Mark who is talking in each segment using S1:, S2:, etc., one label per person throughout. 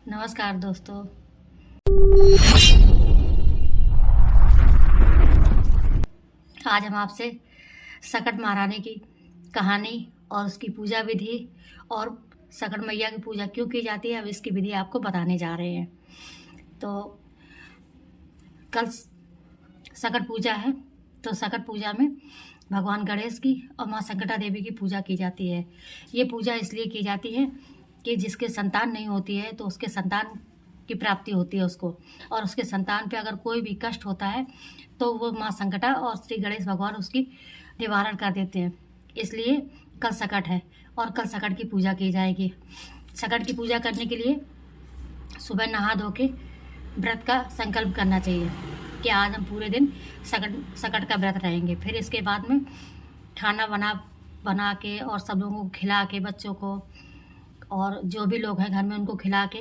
S1: नमस्कार दोस्तों। आज हम आपसे सकट महारानी की कहानी और उसकी पूजा विधि और सकट मैया की पूजा क्यों की जाती है, अब इसकी विधि आपको बताने जा रहे हैं। तो कल सकट पूजा है, तो सकट पूजा में भगवान गणेश की और माँ संकटा देवी की पूजा की जाती है। ये पूजा इसलिए की जाती है कि जिसके संतान नहीं होती है तो उसके संतान की प्राप्ति होती है उसको, और उसके संतान पे अगर कोई भी कष्ट होता है तो वो माँ संकटा और श्री गणेश भगवान उसकी निवारण कर देते हैं। इसलिए कल सकट है और कल सकट की पूजा की जाएगी। सकट की पूजा करने के लिए सुबह नहा धो के व्रत का संकल्प करना चाहिए कि आज हम पूरे दिन सकट का व्रत रहेंगे। फिर इसके बाद में खाना बना के और सब लोगों को खिला के, बच्चों को और जो भी लोग हैं घर में उनको खिला के,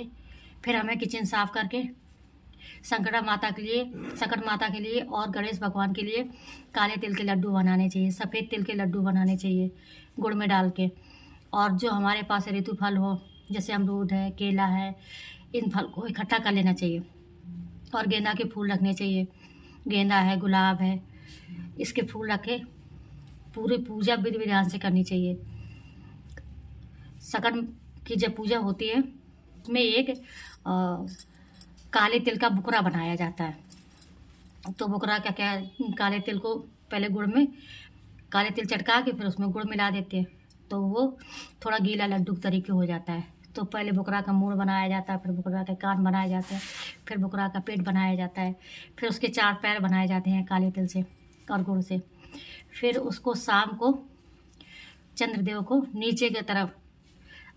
S1: फिर हमें किचन साफ करके सकट माता के लिए और गणेश भगवान के लिए काले तिल के लड्डू बनाने चाहिए, सफ़ेद तिल के लड्डू बनाने चाहिए गुड़ में डाल के। और जो हमारे पास ऋतु फल हो, जैसे अमरूद है, केला है, इन फल को इकट्ठा कर लेना चाहिए। और गेंदा के फूल रखने चाहिए, गेंदा है, गुलाब है, इसके फूल रखे पूरी पूजा विधि विधान से करनी चाहिए। सकट की जब पूजा होती है उसमें एक काले तिल का बुकरा बनाया जाता है। तो बुकरा क्या काले तिल को पहले गुड़ में काले तिल चटका के फिर उसमें गुड़ मिला देते हैं, तो वो थोड़ा गीला लड्डू तरीके हो जाता है। तो पहले बुकरा का मुंह बनाया जाता है, फिर बुकरा के कान बनाए जाते हैं, फिर बुकरा का पेट बनाया जाता है, फिर उसके 4 पैर बनाए जाते हैं काले तिल से और गुड़ से। फिर उसको शाम को चंद्रदेव को नीचे की तरफ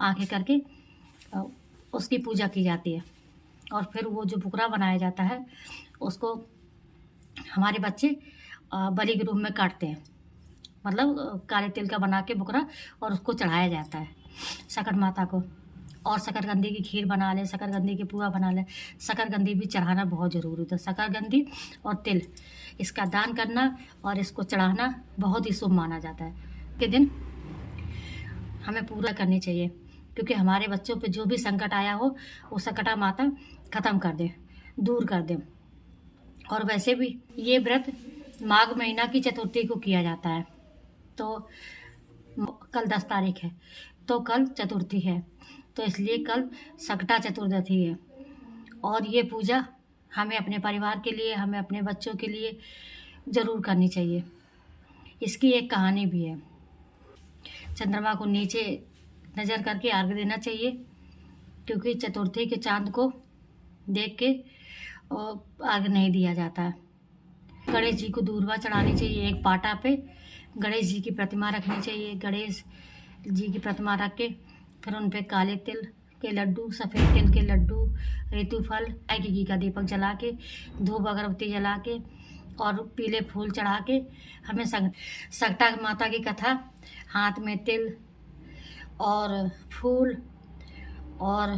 S1: आंखें करके उसकी पूजा की जाती है। और फिर वो जो बुकरा बनाया जाता है उसको हमारे बच्चे बलि के रूप में काटते हैं, मतलब काले तिल का बना के बुकरा, और उसको चढ़ाया जाता है सकट माता को। और शकरकंदी की खीर बना लें, शकरकंदी की पुआ बना लें। शकरकंदी भी चढ़ाना बहुत ज़रूरी होता है। शकरकंदी और तिल इसका दान करना और इसको चढ़ाना बहुत ही शुभ माना जाता है। के दिन हमें पूरा करनी चाहिए, क्योंकि हमारे बच्चों पे जो भी संकट आया हो वो सकटा माता ख़त्म कर दे, दूर कर दे। और वैसे भी ये व्रत माघ महीना की चतुर्थी को किया जाता है। तो कल 10 तारीख है, तो कल चतुर्थी है, तो इसलिए कल सकटा चतुर्दशी है। और ये पूजा हमें अपने परिवार के लिए, हमें अपने बच्चों के लिए ज़रूर करनी चाहिए। इसकी एक कहानी भी है। चंद्रमा को नीचे नज़र करके अर्घ्य देना चाहिए, क्योंकि चतुर्थी के चांद को देख के अर्घ्य नहीं दिया जाता है। गणेश जी को दूर्वा चढ़ानी चाहिए, एक पाटा पे गणेश जी की प्रतिमा रखनी चाहिए। गणेश जी की प्रतिमा रख के फिर उन पे काले तिल के लड्डू, सफ़ेद तिल के लड्डू, ऋतु फल, गाय की घी का दीपक जला के, धूप अगरबत्ती जला के और पीले फूल चढ़ा के हमें सकटा माता की कथा, हाथ में तिल और फूल और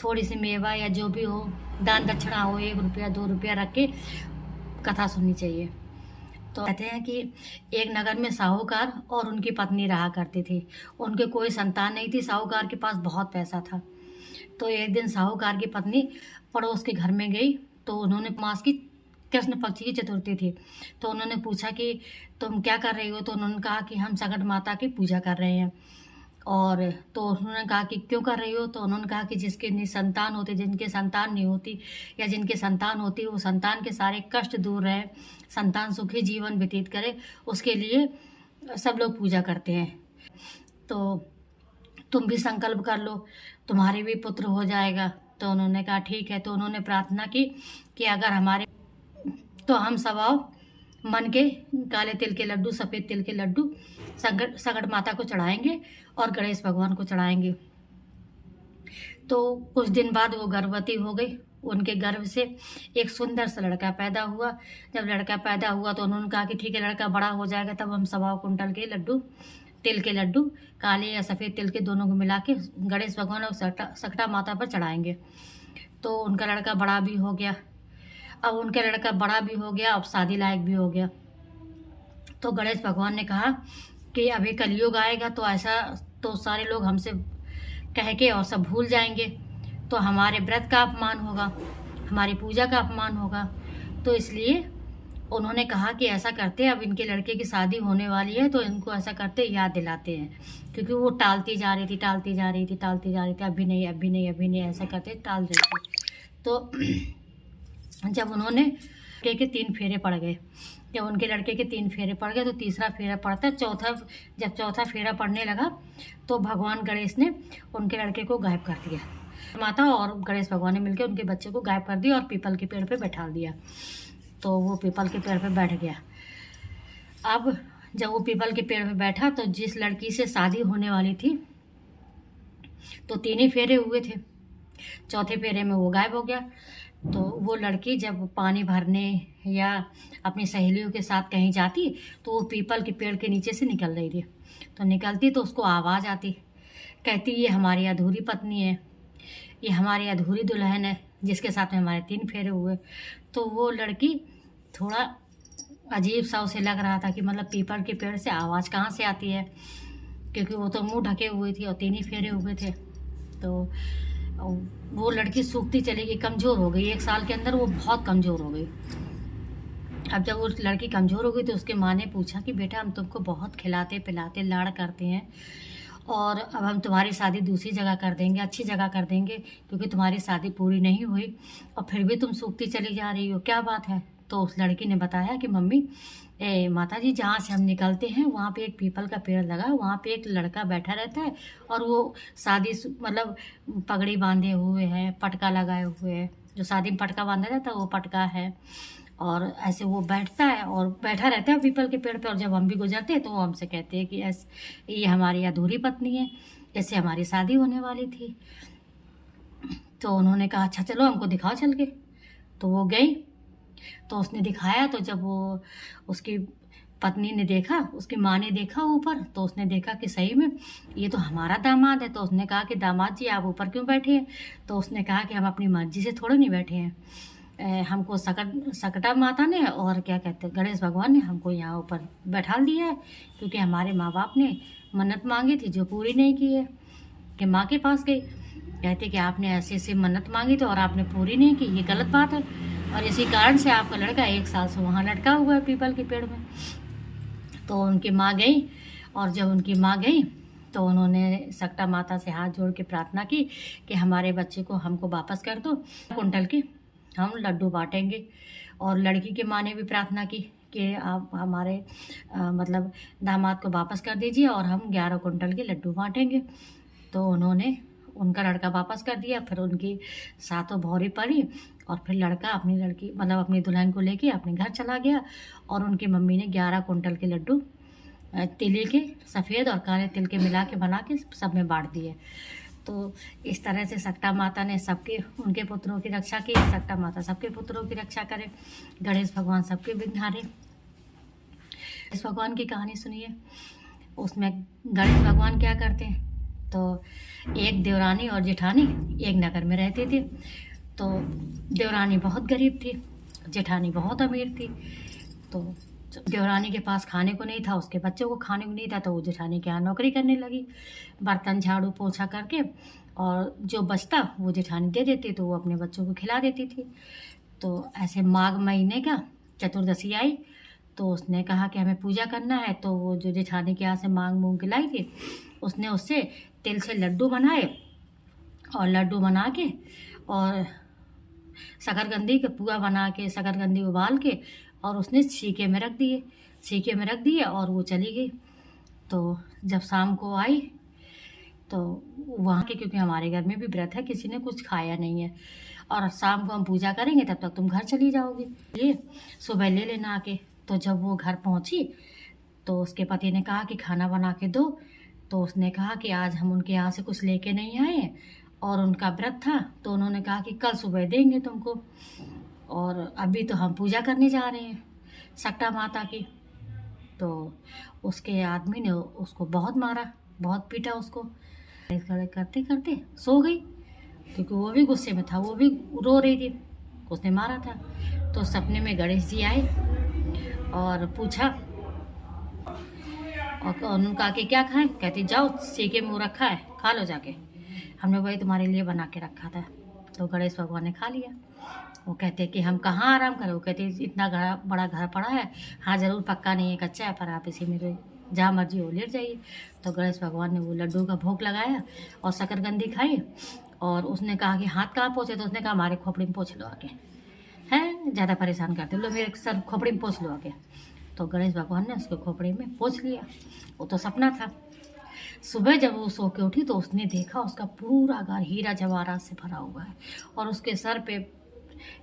S1: थोड़ी सी मेवा या जो भी हो, दान दक्षिणा हो, 1 रुपया 2 रुपया रख के कथा सुननी चाहिए। तो कहते हैं कि एक नगर में साहूकार और उनकी पत्नी रहा करती थी। उनके कोई संतान नहीं थी, साहूकार के पास बहुत पैसा था। तो एक दिन साहूकार की पत्नी पड़ोस के घर में गई, तो उन्होंने मास की कृष्ण पक्ष की चतुर्थी थी, तो उन्होंने पूछा कि तुम क्या कर रही हो? तो उन्होंने कहा कि हम सकट माता की पूजा कर रहे हैं। और तो उन्होंने कहा कि क्यों कर रही हो? तो उन्होंने कहा कि जिसके निसंतान होते, जिनके संतान नहीं होती या जिनके संतान होती, वो संतान के सारे कष्ट दूर रहे, संतान सुखी जीवन व्यतीत करे, उसके लिए सब लोग पूजा करते हैं। तो तुम भी संकल्प कर लो, तुम्हारे भी पुत्र हो जाएगा। तो उन्होंने कहा ठीक है। तो उन्होंने प्रार्थना की कि अगर हमारे, तो हम स्वभाव मन के काले तिल के लड्डू, सफ़ेद तिल के लड्डू सकट माता को चढ़ाएंगे और गणेश भगवान को चढ़ाएंगे। तो कुछ दिन बाद वो गर्भवती हो गई। उनके गर्भ से एक सुंदर सा लड़का पैदा हुआ। जब लड़का पैदा हुआ तो उन्होंने कहा कि ठीक है, लड़का बड़ा हो जाएगा तब हम 1.25 कुंटल के लड्डू, तिल के लड्डू, काले या सफ़ेद तिल के दोनों को मिला के गणेश भगवान और सकटा माता पर चढ़ाएंगे। तो उनका लड़का बड़ा भी हो गया। अब उनका लड़का बड़ा भी हो गया, अब शादी लायक भी हो गया। तो गणेश भगवान ने कहा कि अभी कलयुग आएगा तो ऐसा तो सारे लोग हमसे कह के और सब भूल जाएंगे। तो हमारे व्रत का अपमान होगा, हमारी पूजा का अपमान होगा। तो इसलिए उन्होंने कहा कि ऐसा करते, अब इनके लड़के की शादी होने वाली है तो इनको ऐसा करते याद दिलाते हैं, क्योंकि वो टालती जा रही थी, अभी नहीं, ऐसा करते टाल रही थी। तो जब उन्होंने लड़के के 3 फेरे पड़ गए, जब उनके लड़के के 3 फेरे पड़ गए तो तीसरा फेरा पड़ता, जब चौथा फेरा पड़ने लगा तो भगवान गणेश ने उनके लड़के को गायब कर दिया। माता और गणेश भगवान ने मिलकर उनके बच्चे को गायब कर दिया और पीपल के पेड़ पे बैठा दिया। तो वो पीपल के पेड़ पे बैठ गया। अब जब वो पीपल के पेड़ पे बैठा तो जिस लड़की से शादी होने वाली थी, तो 3 ही फेरे हुए थे, चौथे फेरे में वो गायब हो गया। तो वो लड़की जब पानी भरने या अपनी सहेलियों के साथ कहीं जाती तो वो पीपल के पेड़ के नीचे से निकल रही थी, तो निकलती तो उसको आवाज़ आती, कहती ये हमारी अधूरी पत्नी है, ये हमारी अधूरी दुल्हन है जिसके साथ में हमारे 3 फेरे हुए। तो वो लड़की थोड़ा अजीब सा उसे लग रहा था कि मतलब पीपल के पेड़ से आवाज़ कहाँ से आती है, क्योंकि वो तो मुंह ढके हुए थी और 3 ही फेरे हुए थे। तो वो लड़की सूखती चली गई, कमज़ोर हो गई। 1 साल के अंदर वो बहुत कमज़ोर हो गई। अब जब वो लड़की कमज़ोर हो गई तो उसके माँ ने पूछा कि बेटा हम तुमको बहुत खिलाते पिलाते लाड़ करते हैं और अब हम तुम्हारी शादी दूसरी जगह कर देंगे, अच्छी जगह कर देंगे, क्योंकि तुम्हारी शादी पूरी नहीं हुई और फिर भी तुम सूखती चली जा रही हो, क्या बात है। तो उस लड़की ने बताया कि मम्मी माता जी, जहाँ से हम निकलते हैं वहाँ पे एक पीपल का पेड़ लगा, वहाँ पे एक लड़का बैठा रहता है और वो शादी मतलब पगड़ी बांधे हुए है, पटका लगाए हुए है, जो शादी में पटका बांधा जाता है वो पटका है, और ऐसे वो बैठता है और बैठा रहता है पीपल के पेड़ पे। और जब हम भी गुजरते हैं तो वो हमसे कहते हैं कि ये हमारी अधूरी पत्नी है, जैसे हमारी शादी होने वाली थी। तो उन्होंने कहा अच्छा चलो हमको दिखाओ चल के। तो वो गई, तो उसने दिखाया। तो जब वो उसकी पत्नी ने देखा, उसकी माँ ने देखा ऊपर, तो उसने देखा कि सही में ये तो हमारा दामाद है। तो उसने कहा कि दामाद जी आप ऊपर क्यों बैठे हैं। तो उसने कहा कि हम अपनी मर्जी से थोड़े नहीं बैठे हैं, हमको सकटा माता ने और क्या कहते हैं गणेश भगवान ने हमको यहाँ ऊपर बैठा दिया है, क्योंकि हमारे माँ बाप ने मन्नत मांगी थी जो पूरी नहीं की है। कि माँ के पास गई, कहते कि आपने ऐसे ऐसे मन्नत मांगी थी और आपने पूरी नहीं की, ये गलत बात है, और इसी कारण से आपका लड़का 1 साल से वहाँ लटका हुआ है पीपल के पेड़ में। तो उनकी माँ गई, और जब उनकी माँ गई तो उन्होंने सकटा माता से हाथ जोड़ के प्रार्थना की कि हमारे बच्चे को हमको वापस कर दो, कुंटल के हम लड्डू बांटेंगे। और लड़की की माँ ने भी प्रार्थना की कि आप हमारे मतलब दामाद को वापस कर दीजिए और हम 11 कुंटल के लड्डू बांटेंगे। तो उन्होंने उनका लड़का वापस कर दिया। फिर उनकी सातों भौरी पड़ी और फिर लड़का अपनी लड़की मतलब अपनी दुल्हन को लेके अपने घर चला गया। और उनकी मम्मी ने 11 कुंटल के लड्डू तिले के सफ़ेद और काले तिल के मिला के बना के सब में बांट दिए। तो इस तरह से सकटा माता ने सबके उनके पुत्रों की रक्षा की। सकटा माता सबके पुत्रों की रक्षा करे, गणेश भगवान सबके विघ्न हारे। गणेश भगवान की कहानी सुनिए। उसमें गणेश भगवान क्या करते हैं, तो एक देवरानी और जेठानी एक नगर में रहती थी। तो देवरानी बहुत गरीब थी, जेठानी बहुत अमीर थी। तो देवरानी के पास खाने को नहीं था, उसके बच्चों को खाने को नहीं था, तो वो जेठानी के यहाँ नौकरी करने लगी, बर्तन झाड़ू पोछा करके, और जो बचता वो जेठानी दे देती तो वो अपने बच्चों को खिला देती थी। तो ऐसे माघ महीने का चतुर्दशी आई तो उसने कहा कि हमें पूजा करना है। तो वो जो जेठानी के यहाँ से मांग मूंग के लाई थी, उसने उससे तिल से लड्डू बनाए, और लड्डू बना के और शकरकंदी का पुआ बना के शकरकंदी उबाल के और उसने सीके में रख दिए और वो चली गई। तो जब शाम को आई तो वहाँ के, क्योंकि हमारे घर में भी व्रत है, किसी ने कुछ खाया नहीं है और शाम को हम पूजा करेंगे तब तक तुम घर चली जाओगी, ये सुबह ले लेना आके। तो जब वो घर पहुँची तो उसके पति ने कहा कि खाना बना के दो। तो उसने कहा कि आज हम उनके यहाँ से कुछ लेके नहीं आए और उनका व्रत था। तो उन्होंने कहा कि कल सुबह देंगे तुमको, और अभी तो हम पूजा करने जा रहे हैं सकटा माता की। तो उसके आदमी ने उसको बहुत मारा, बहुत पीटा उसको। खड़े करते करते सो गई, क्योंकि वो भी गुस्से में था, वो भी रो रही थी, उसने मारा था। तो सपने में गणेश जी आए और पूछा, और उन्होंने कहा कि क्या खाएं। कहती जाओ सीके में वो रखा है, खा लो जाके। हमने वही तुम्हारे लिए बना के रखा था। तो गणेश भगवान ने खा लिया। वो कहते कि हम कहाँ आराम करें, वो कहते इतना बड़ा घर पड़ा है, हाँ ज़रूर पक्का नहीं है, कच्चा है, पर आप इसी में जहाँ मर्जी हो लेट जाइए। तो गणेश भगवान ने वो लड्डू का भोग लगाया और शकरकंदी खाई, और उसने कहा कि हाथ कहाँ पोछे, तो उसने कहा हमारे खोपड़ी में पोछ लो आके, हैं ज़्यादा परेशान करते लो, मेरे सर खोपड़ी में पोछ लो आके। तो गणेश भगवान ने उसके खोपड़ी में पोछ लिया। वो तो सपना था। सुबह जब वो सो के उठी तो उसने देखा उसका पूरा घर हीरा जवाहरात से भरा हुआ है, और उसके सर पे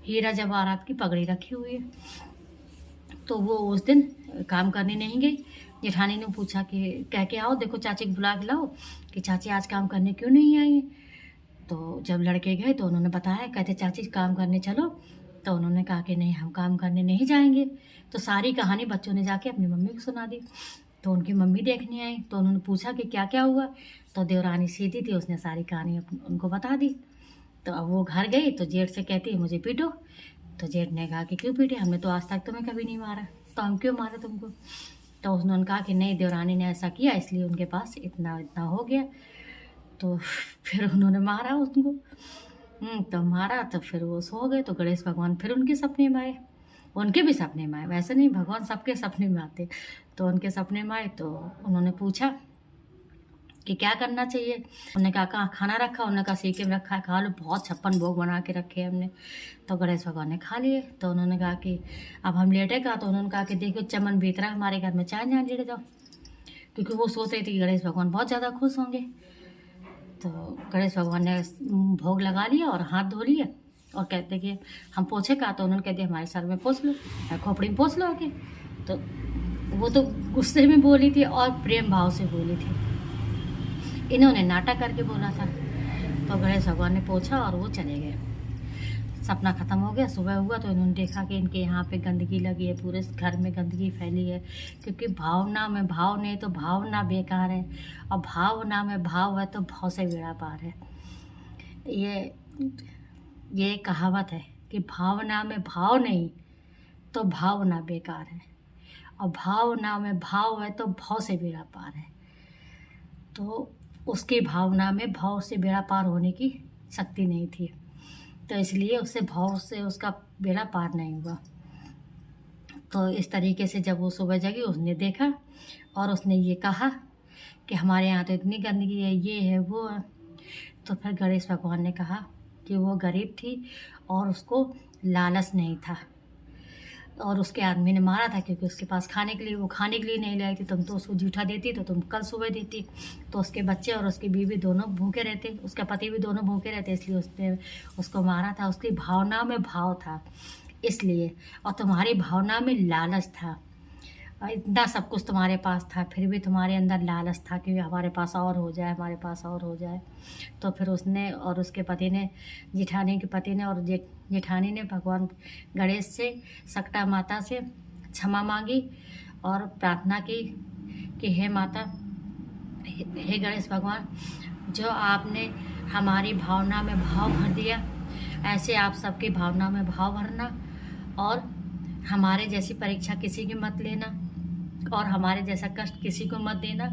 S1: हीरा जवाहरात की पगड़ी रखी हुई है। तो वो उस दिन काम करने नहीं गई। जेठानी ने पूछा कि कह के आओ, देखो चाची को बुला के लाओ कि चाची आज काम करने क्यों नहीं आई। तो जब लड़के गए तो उन्होंने बताया, कहते चाची काम करने चलो। तो उन्होंने कहा कि नहीं, हम काम करने नहीं जाएंगे। तो सारी कहानी बच्चों ने जाके अपनी मम्मी को सुना दी। तो उनकी मम्मी देखने आई तो उन्होंने पूछा कि क्या क्या हुआ। तो देवरानी सीधी थी, उसने सारी कहानी उनको बता दी। तो अब वो घर गई तो जेठ से कहती है मुझे पीटो। तो जेठ ने कहा कि क्यों पीटे, हमने तो आज तक तुम्हें कभी नहीं मारा, तो हम क्यों मारे तुमको। तो उन्होंने कहा कि नहीं, देवरानी ने ऐसा किया इसलिए उनके पास इतना इतना हो गया। तो फिर उन्होंने मारा उसको। तो मारा तो फिर वो सो गए। तो गणेश भगवान फिर उनके सपने में आए। उनके भी सपने में आए, वैसे नहीं, भगवान सबके सपने में आते। तो उनके सपने में आए तो उन्होंने पूछा कि क्या करना चाहिए। उन्होंने कहा कहाँ खाना रखा, उन्होंने कहा सीके में रखा है, खा लो, बहुत 56 भोग बना के रखे हैं हमने। तो गणेश भगवान ने खा लिए। तो उन्होंने कहा कि अब हम लेटे का। तो उन्होंने कहा कि देखो चमन बीत रहा है हमारे घर में, चाय जहाँ लेटे जाओ, क्योंकि वो सोच रही थी कि गणेश भगवान बहुत ज़्यादा खुश होंगे। तो गणेश भगवान ने भोग लगा लिया और हाथ धो लिए, और कहते कि हम पोछे का। तो उन्होंने कहते हमारे सर में पोछ लो, खोपड़ी में पोछ लो आके। तो वो तो गुस्से में बोली थी और प्रेम भाव से बोली थी, इन्होंने नाटक करके बोला था। तो गणेश भगवान ने पोछा और वो चले गए। सपना ख़त्म हो गया। सुबह हुआ तो इन्होंने देखा कि इनके यहाँ पे गंदगी लगी है, पूरे घर में गंदगी फैली है, क्योंकि भावना में भाव नहीं तो भावना बेकार है, और भावना में भाव है तो भाव से बेड़ा पार है। ये कहावत है कि भावना में भाव नहीं तो भावना बेकार है, और भावना में भाव है तो भाव से बेड़ा पार है। तो उसकी भावना में भाव से बेड़ा पार होने की शक्ति नहीं थी, तो इसलिए उससे भाव से उसका बेड़ा पार नहीं हुआ। तो इस तरीके से जब वो सुबह जगी, उसने देखा और उसने ये कहा कि हमारे यहाँ तो इतनी गंदगी है, ये है वो है। तो फिर गणेश भगवान ने कहा कि वो गरीब थी और उसको लालच नहीं था, और उसके आदमी ने मारा था क्योंकि उसके पास खाने के लिए, वो खाने के लिए नहीं लाई थी। तुम तो उसको जूठा देती तो तुम कल सुबह देती। तो उसके बच्चे और उसकी बीवी दोनों भूखे रहते, उसका पति भी दोनों भूखे रहते, इसलिए उसने उसको मारा था। उसकी भावना में भाव था इसलिए, और तुम्हारी भावना में लालच था। और इतना सब कुछ तुम्हारे पास था, फिर भी तुम्हारे अंदर लालच था कि हमारे पास और हो जाए, हमारे पास और हो जाए। तो फिर उसने और उसके पति ने, जेठानी के पति ने और जेठानी ने भगवान गणेश से, सकटा माता से क्षमा मांगी और प्रार्थना की कि हे माता, हे गणेश भगवान, जो आपने हमारी भावना में भाव भर दिया, ऐसे आप सबकी भावना में भाव भरना, और हमारे जैसी परीक्षा किसी की मत लेना, और हमारे जैसा कष्ट किसी को मत देना।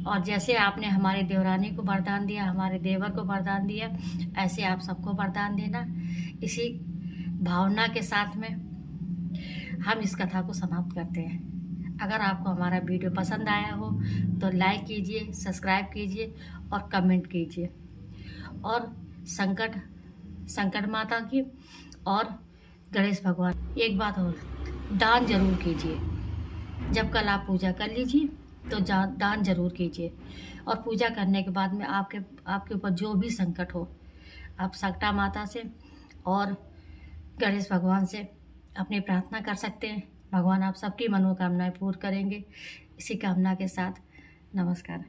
S1: और जैसे आपने हमारे देवरानी को वरदान दिया, हमारे देवर को वरदान दिया, ऐसे आप सबको वरदान देना। इसी भावना के साथ में हम इस कथा को समाप्त करते हैं। अगर आपको हमारा वीडियो पसंद आया हो तो लाइक कीजिए, सब्सक्राइब कीजिए और कमेंट कीजिए। और संकट माता की और गणेश भगवान, एक बात और, दान जरूर कीजिए। जब कल आप पूजा कर लीजिए तो दान जरूर कीजिए, और पूजा करने के बाद में आपके ऊपर जो भी संकट हो, आप सकटा माता से और गणेश भगवान से अपनी प्रार्थना कर सकते हैं। भगवान आप सबकी मनोकामनाएं पूर्ण करेंगे। इसी कामना के साथ नमस्कार।